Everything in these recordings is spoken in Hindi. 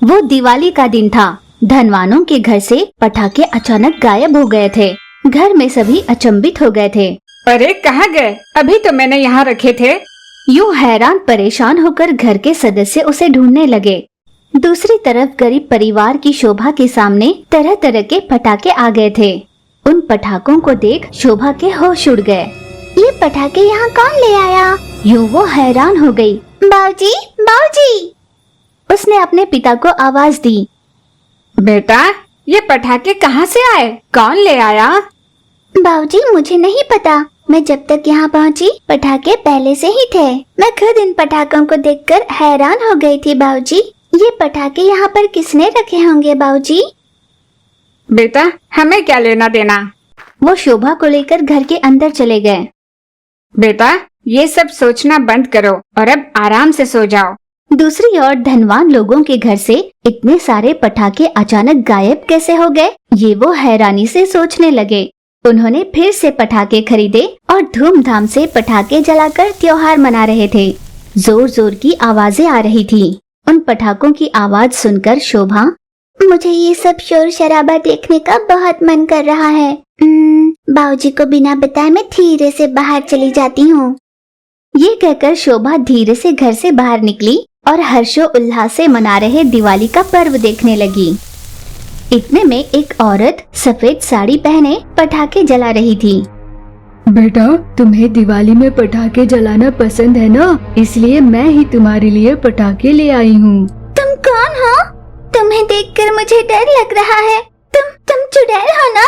वो दिवाली का दिन था। धनवानों के घर से पटाखे अचानक गायब हो गए थे। घर में सभी अचंभित हो गए थे। अरे कहाँ गए? अभी तो मैंने यहाँ रखे थे। यूं हैरान परेशान होकर घर के सदस्य उसे ढूंढने लगे। दूसरी तरफ गरीब परिवार की शोभा के सामने तरह तरह के पटाखे आ गए थे। उन पटाखों को देख शोभा के होश उड़ गए। ये पटाखे यहाँ कौन ले आया? यूं वो हैरान हो गई। बाऊजी, बाऊजी! उसने अपने पिता को आवाज दी। बेटा, ये पटाखे कहाँ से आए? कौन ले आया? बाऊजी, मुझे नहीं पता। मैं जब तक यहाँ पहुँची पटाखे पहले से ही थे। मैं खुद इन पटाखों को देखकर हैरान हो गई थी। बाऊजी, ये पटाखे यहाँ पर किसने रखे होंगे? बाऊजी, बेटा, हमें क्या लेना देना? वो शोभा को लेकर घर के अंदर चले गए। बेटा, ये सब सोचना बंद करो और अब आराम से सो जाओ। दूसरी ओर धनवान लोगों के घर से इतने सारे पटाखे अचानक गायब कैसे हो गए, ये वो हैरानी से सोचने लगे। उन्होंने फिर से पटाखे खरीदे और धूमधाम से पटाखे जलाकर त्योहार मना रहे थे। जोर जोर की आवाजें आ रही थी। उन पटाखों की आवाज सुनकर शोभा, मुझे ये सब शोर शराबा देखने का बहुत मन कर रहा है। बाऊजी को बिना बताए मैं धीरे से बाहर चली जाती हूँ। ये कहकर शोभा धीरे से घर से बाहर निकली और हर्षो उल्लास से मना रहे दिवाली का पर्व देखने लगी। इतने में एक औरत सफेद साड़ी पहने पटाखे जला रही थी। बेटा, तुम्हें दिवाली में पटाखे जलाना पसंद है ना? इसलिए मैं ही तुम्हारे लिए पटाखे ले आई हूँ। तुम कौन हो? तुम्हें देखकर मुझे डर लग रहा है। तुम चुड़ैल हो ना?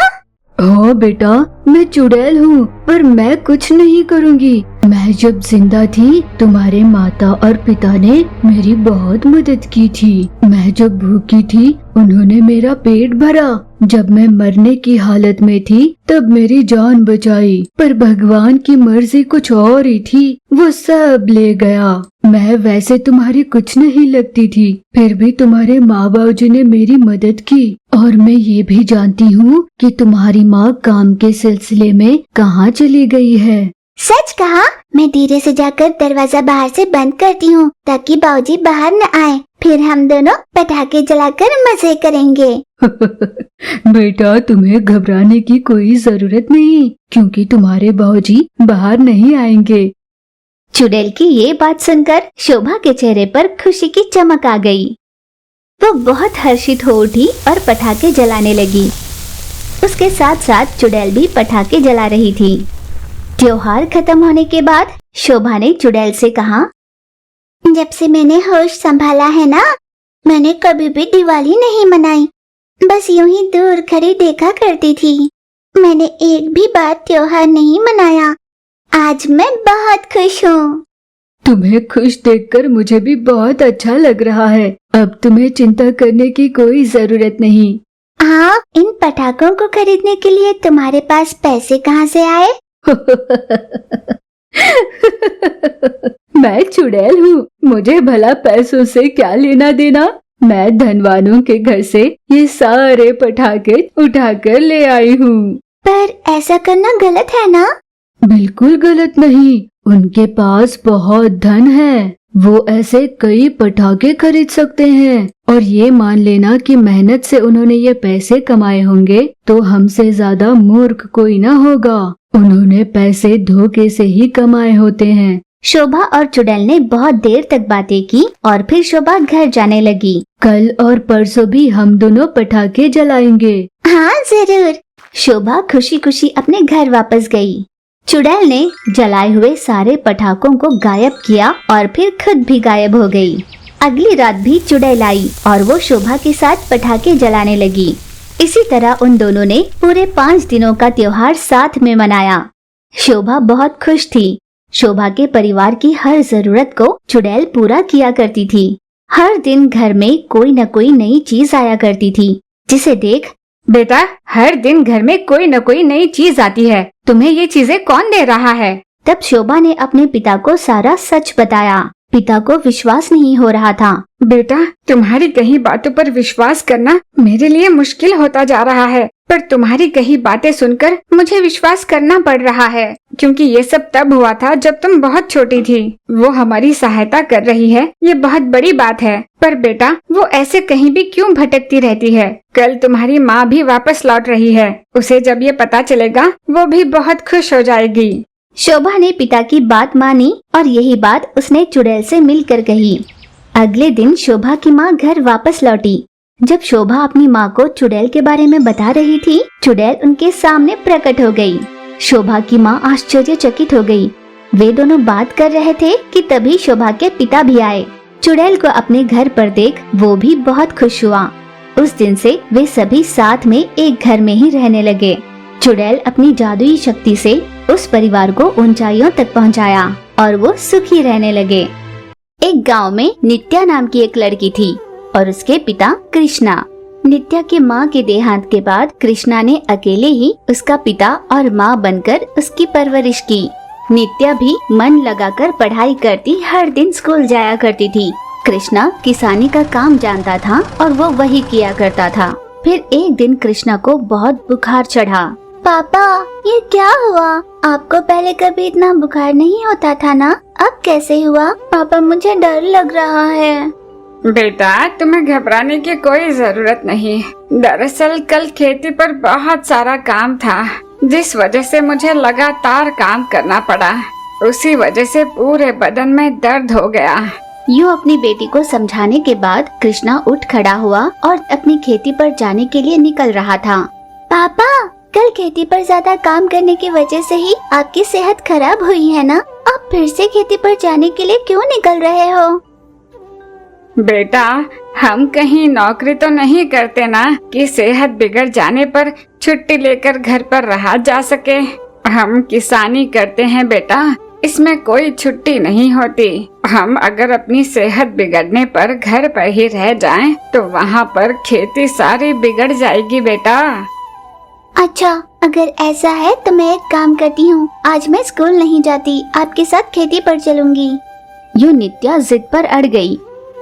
हाँ बेटा, मैं चुड़ैल हूँ, पर मैं कुछ नहीं करूँगी। मैं जब जिंदा थी तुम्हारे माता और पिता ने मेरी बहुत मदद की थी। मैं जब भूखी थी उन्होंने मेरा पेट भरा। जब मैं मरने की हालत में थी तब मेरी जान बचाई। पर भगवान की मर्जी कुछ और ही थी, वो सब ले गया। मैं वैसे तुम्हारी कुछ नहीं लगती थी, फिर भी तुम्हारे माँ बाबूजी ने मेरी मदद की। और मैं ये भी जानती हूँ कि तुम्हारी माँ काम के सिलसिले में कहाँ चली गई है। सच कहा? मैं धीरे से जाकर दरवाजा बाहर से बंद करती हूँ ताकि बाऊजी बाहर न आए। फिर हम दोनों पटाखे जलाकर मजे करेंगे। बेटा, तुम्हें घबराने की कोई जरूरत नहीं, क्योंकि तुम्हारे बाऊजी बाहर नहीं आएंगे। चुड़ैल की ये बात सुनकर शोभा के चेहरे पर खुशी की चमक आ गई। वो बहुत हर्षित हो उठी और पटाखे जलाने लगी। उसके साथ साथ चुड़ैल भी पटाखे जला रही थी। त्योहार खत्म होने के बाद शोभा ने चुड़ैल से कहा, जब से मैंने होश संभाला है ना, मैंने कभी भी दिवाली नहीं मनाई। बस यूं ही दूर खड़ी देखा करती थी। मैंने एक भी बार त्योहार नहीं मनाया। आज मैं बहुत खुश हूँ। तुम्हें खुश देखकर मुझे भी बहुत अच्छा लग रहा है। अब तुम्हें चिंता करने की कोई जरूरत नहीं। हाँ, इन पटाखों को खरीदने के लिए तुम्हारे पास पैसे कहाँ से आए? मैं चुड़ैल हूँ, मुझे भला पैसों से क्या लेना देना। मैं धनवानों के घर से ये सारे पटाखे उठाकर ले आई हूँ। पर ऐसा करना गलत है ना? बिल्कुल गलत नहीं। उनके पास बहुत धन है, वो ऐसे कई पटाखे खरीद सकते हैं। और ये मान लेना कि मेहनत से उन्होंने ये पैसे कमाए होंगे तो हमसे ज्यादा मूर्ख कोई ना होगा। उन्होंने पैसे धोखे से ही कमाए होते हैं। शोभा और चुड़ैल ने बहुत देर तक बातें की और फिर शोभा घर जाने लगी। कल और परसों भी हम दोनों पटाखे जलाएंगे। हाँ जरूर। शोभा खुशी खुशी अपने घर वापस गई। चुड़ैल ने जलाए हुए सारे पटाखों को गायब किया और फिर खुद भी गायब हो गई। अगली रात भी चुड़ैल आई और वो शोभा के साथ पटाखे जलाने लगी। इसी तरह उन दोनों ने पूरे 5 दिनों का त्योहार साथ में मनाया। शोभा बहुत खुश थी। शोभा के परिवार की हर जरूरत को चुड़ैल पूरा किया करती थी। हर दिन घर में कोई न कोई नई चीज आया करती थी, जिसे देख, बेटा, हर दिन घर में कोई न कोई नई चीज आती है। तुम्हें ये चीजें कौन दे रहा है? तब शोभा ने अपने पिता को सारा सच बताया। पिता को विश्वास नहीं हो रहा था। बेटा, तुम्हारी कहीं बातों पर विश्वास करना मेरे लिए मुश्किल होता जा रहा है। पर तुम्हारी कही बातें सुनकर मुझे विश्वास करना पड़ रहा है, क्योंकि ये सब तब हुआ था जब तुम बहुत छोटी थी। वो हमारी सहायता कर रही है, ये बहुत बड़ी बात है। पर बेटा, वो ऐसे कहीं भी क्यों भटकती रहती है? कल तुम्हारी माँ भी वापस लौट रही है, उसे जब ये पता चलेगा वो भी बहुत खुश हो जाएगी। शोभा ने पिता की बात मानी और यही बात उसने चुड़ैल से मिलकर कही। अगले दिन शोभा की माँ घर वापस लौटी। जब शोभा अपनी माँ को चुड़ैल के बारे में बता रही थी, चुड़ैल उनके सामने प्रकट हो गई। शोभा की माँ आश्चर्यचकित हो गई। वे दोनों बात कर रहे थे कि तभी शोभा के पिता भी आए। चुड़ैल को अपने घर पर देख वो भी बहुत खुश हुआ। उस दिन से वे सभी साथ में एक घर में ही रहने लगे। चुड़ैल अपनी जादुई शक्ति से उस परिवार को ऊंचाइयों तक पहुंचाया और वो सुखी रहने लगे। एक गांव में नित्या नाम की एक लड़की थी और उसके पिता कृष्णा। नित्या के माँ के देहांत के बाद कृष्णा ने अकेले ही उसका पिता और माँ बनकर उसकी परवरिश की। नित्या भी मन लगाकर पढ़ाई करती, हर दिन स्कूल जाया करती थी। कृष्णा किसानी का काम जानता था और वो वही किया करता था। फिर एक दिन कृष्णा को बहुत बुखार चढ़ा। पापा, ये क्या हुआ? आपको पहले कभी इतना बुखार नहीं होता था ना, अब कैसे हुआ? पापा, मुझे डर लग रहा है। बेटा, तुम्हें घबराने की कोई जरूरत नहीं। दरअसल कल खेती पर बहुत सारा काम था, जिस वजह से मुझे लगातार काम करना पड़ा। उसी वजह से पूरे बदन में दर्द हो गया। यूँ अपनी बेटी को समझाने के बाद कृष्णा उठ खड़ा हुआ और अपनी खेती पर जाने के लिए निकल रहा था। पापा, कल खेती पर ज्यादा काम करने की वजह से ही आपकी सेहत खराब हुई है ना? आप फिर से खेती पर जाने के लिए क्यों निकल रहे हो? बेटा, हम कहीं नौकरी तो नहीं करते ना कि सेहत बिगड़ जाने पर छुट्टी लेकर घर पर रहा जा सके। हम किसानी करते हैं बेटा, इसमें कोई छुट्टी नहीं होती। हम अगर अपनी सेहत बिगड़ने पर घर पर ही रह जाएं, तो वहाँ पर खेती सारी बिगड़ जाएगी बेटा। अच्छा, अगर ऐसा है तो मैं एक काम करती हूँ, आज मैं स्कूल नहीं जाती, आपके साथ खेती पर चलूंगी। यूँ नित्या जिद पर अड़ गई।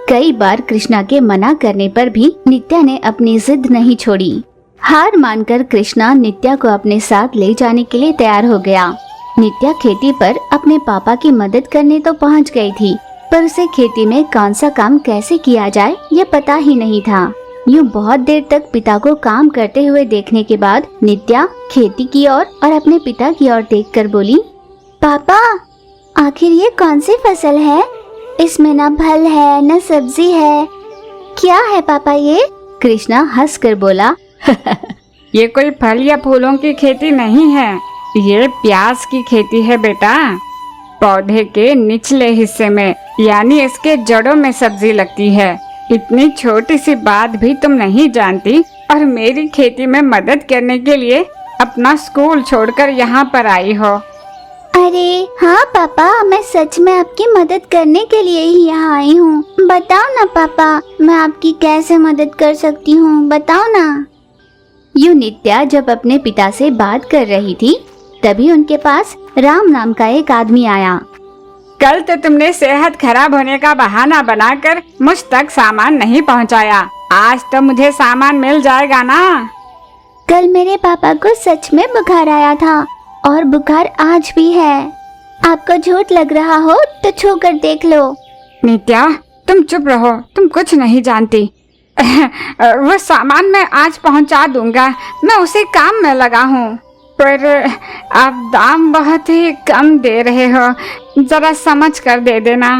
कई बार कृष्णा के मना करने पर भी नित्या ने अपनी जिद नहीं छोड़ी। हार मानकर कृष्णा नित्या को अपने साथ ले जाने के लिए तैयार हो गया। नित्या खेती पर अपने पापा की मदद करने तो पहुंच गई थी, पर उसे खेती में कौन सा काम कैसे किया जाए ये पता ही नहीं था। यूँ बहुत देर तक पिता को काम करते हुए देखने के बाद नित्या खेती की ओर और अपने पिता की ओर देखकर बोली, पापा, आखिर ये कौन सी फसल है? इसमें न फल है न सब्जी है, क्या है पापा ये? कृष्णा हंसकर बोला, ये कोई फल या फूलों की खेती नहीं है, ये प्याज की खेती है बेटा। पौधे के निचले हिस्से में, यानी इसके जड़ों में सब्जी लगती है। इतनी छोटी सी बात भी तुम नहीं जानती और मेरी खेती में मदद करने के लिए अपना स्कूल छोड़कर यहाँ पर आई हो। अरे हाँ पापा, मैं सच में आपकी मदद करने के लिए ही यहाँ आई हूँ। बताओ ना पापा, मैं आपकी कैसे मदद कर सकती हूँ, बताओ ना। यूँ नित्या जब अपने पिता से बात कर रही थी, तभी उनके पास राम नाम का एक आदमी आया। कल तो तुमने सेहत खराब होने का बहाना बनाकर मुझ तक सामान नहीं पहुँचाया, आज तो मुझे सामान मिल जाएगा ना। कल मेरे पापा को सच में बुखार आया था और बुखार आज भी है। आपको झूठ लग रहा हो तो छू कर देख लो। नित्या, तुम चुप रहो, तुम कुछ नहीं जानती। वो सामान मैं आज पहुंचा दूंगा, मैं उसी काम में लगा हूँ। पर आप दाम बहुत ही कम दे रहे हो, जरा समझ कर दे देना।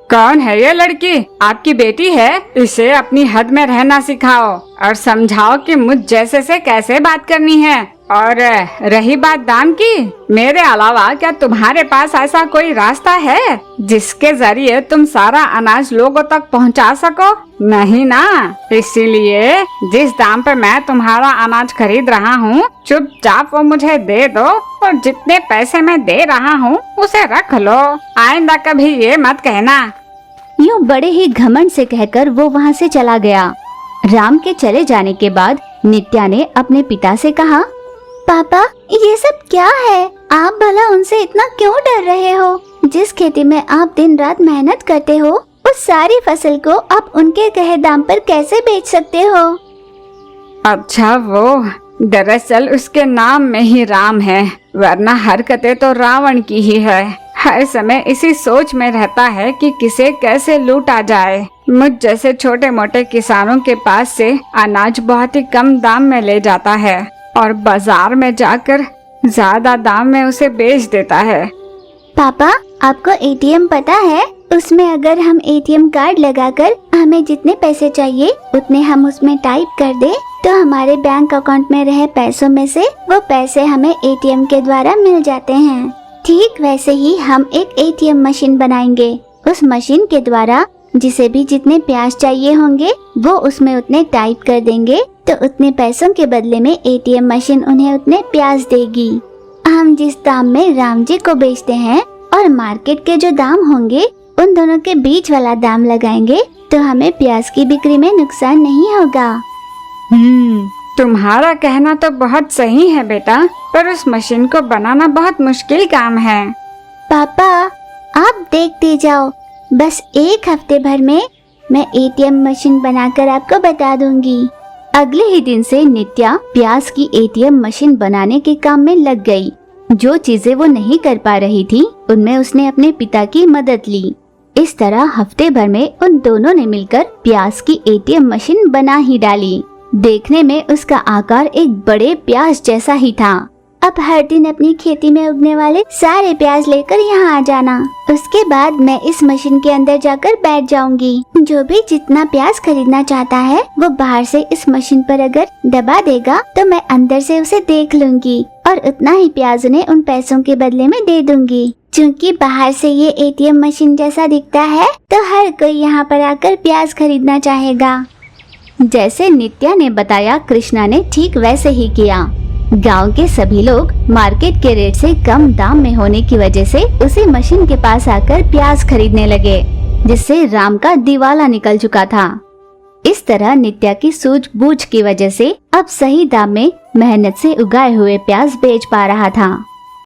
कौन है ये लड़की? आपकी बेटी है? इसे अपनी हद में रहना सिखाओ और समझाओ कि मुझ जैसे से कैसे बात करनी है। और रही बात दाम की, मेरे अलावा क्या तुम्हारे पास ऐसा कोई रास्ता है जिसके जरिए तुम सारा अनाज लोगों तक पहुंचा सको? नहीं ना, इसीलिए जिस दाम पर मैं तुम्हारा अनाज खरीद रहा हूँ, चुपचाप वो मुझे दे दो और जितने पैसे मैं दे रहा हूँ उसे रख लो। आइंदा कभी ये मत कहना। यूँ बड़े ही घमंड से कहकर वो वहाँ से चला गया। राम के चले जाने के बाद नित्या ने अपने पिता से कहा, पापा, ये सब क्या है? आप भला उनसे इतना क्यों डर रहे हो? जिस खेती में आप दिन रात मेहनत करते हो, उस सारी फसल को आप उनके कहे दाम पर कैसे बेच सकते हो? अच्छा, वो दरअसल उसके नाम में ही राम है, वरना हरकतें तो रावण की ही है। हर समय इसी सोच में रहता है कि किसे कैसे लूटा जाए। मुझ जैसे छोटे मोटे किसानों के पास से अनाज बहुत ही कम दाम में ले जाता है और बाजार में जाकर ज्यादा दाम में उसे बेच देता है। पापा, आपको एटीएम पता है? उसमें अगर हम एटीएम कार्ड लगाकर हमें जितने पैसे चाहिए उतने हम उसमें टाइप कर दे तो हमारे बैंक अकाउंट में रहे पैसों में से वो पैसे हमें एटीएम के द्वारा मिल जाते हैं। ठीक वैसे ही हम एक एटीएम मशीन बनाएंगे। उस मशीन के द्वारा जिसे भी जितने प्याज चाहिए होंगे वो उसमें उतने टाइप कर देंगे तो उतने पैसों के बदले में एटीएम मशीन उन्हें उतने प्याज देगी। हम जिस दाम में राम जी को बेचते हैं और मार्केट के जो दाम होंगे उन दोनों के बीच वाला दाम लगाएंगे तो हमें प्याज की बिक्री में नुकसान नहीं होगा। तुम्हारा कहना तो बहुत सही है बेटा, पर उस मशीन को बनाना बहुत मुश्किल काम है। पापा, आप देखते जाओ, बस एक हफ्ते भर में मैं एटीएम मशीन बनाकर आपको बता दूंगी। अगले ही दिन से नित्या प्याज की एटीएम मशीन बनाने के काम में लग गई। जो चीजें वो नहीं कर पा रही थी उनमें उसने अपने पिता की मदद ली। इस तरह हफ्ते भर में उन दोनों ने मिलकर प्याज की एटीएम मशीन बना ही डाली। देखने में उसका आकार एक बड़े प्याज जैसा ही था। अब हर दिन अपनी खेती में उगने वाले सारे प्याज लेकर यहाँ आ जाना। उसके बाद मैं इस मशीन के अंदर जाकर बैठ जाऊंगी। जो भी जितना प्याज खरीदना चाहता है वो बाहर से इस मशीन पर अगर दबा देगा तो मैं अंदर से उसे देख लूंगी और उतना ही प्याज उन्हें उन पैसों के बदले में दे दूंगी। क्योंकि बाहर से ये एटीएम मशीन जैसा दिखता है तो हर कोई यहाँ पर आकर प्याज खरीदना चाहेगा। जैसे नित्या ने बताया कृष्णा ने ठीक वैसे ही किया। गांव के सभी लोग मार्केट के रेट से कम दाम में होने की वजह से उसी मशीन के पास आकर प्याज खरीदने लगे, जिससे राम का दिवाला निकल चुका था। इस तरह नित्या की सूझबूझ की वजह से अब सही दाम में मेहनत से उगाए हुए प्याज बेच पा रहा था।